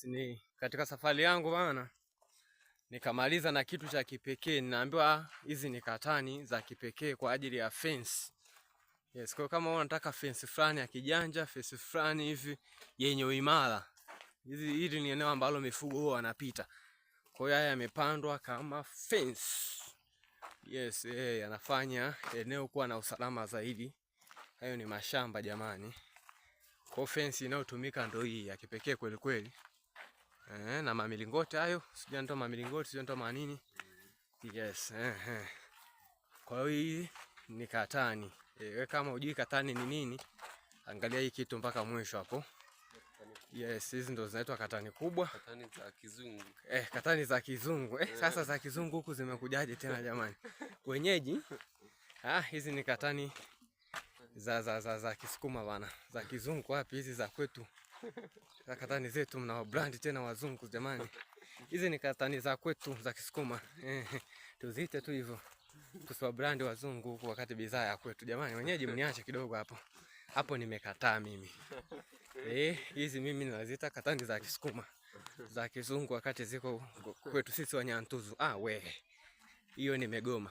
Ni katika safari yangu bana, nikamaliza na kitu cha kipekee. Ninaambiwa hizi ni katani za kipekee kwa ajili ya fence. Yes, kwa kama unataka fence fulani ya kijanja, fence fulani hivi yenye uimara. Hili ni eneo ambalo mifugo huwa wanapita. Kwa hiyo haya yamepandwa kama fence. Yes, yanafanya eneo kuwa na usalama zaidi. Hayo ni mashamba jamani. Kwa fence inayotumika ndio hii ya kipekee kweli kweli. Na mamilingoti hayo, sijui ndo mamilingoti, sijui ndo manini. Yes, Kwa hiyo hii ni katani. Kama hujui katani ni nini, angalia hii kitu mpaka mwisho hapo. Yes, hizi ndo zinaitwa katani kubwa. Katani za kizungu. Katani za kizungu. Sasa za kizungu huku zimekujaje tena jamani? Wenyeji. Hizi ni katani za Kisukuma bana. Za kizungu wapi hizi za kwetu? Za katani zetu mna brand tena wazungu jamani. Hizi ni katani za kwetu za Kisukuma. Tuziite tu hivyo. Tusiwa brand wazungu huku wakati bidhaa ya kwetu jamani. Wenyeji mniache kidogo hapo. Hapo nimekataa mimi. Hizi mimi naziita katani za Kisukuma. Za kizungu wakati ziko kwetu sisi Wanyantuzu. Hiyo nimegoma.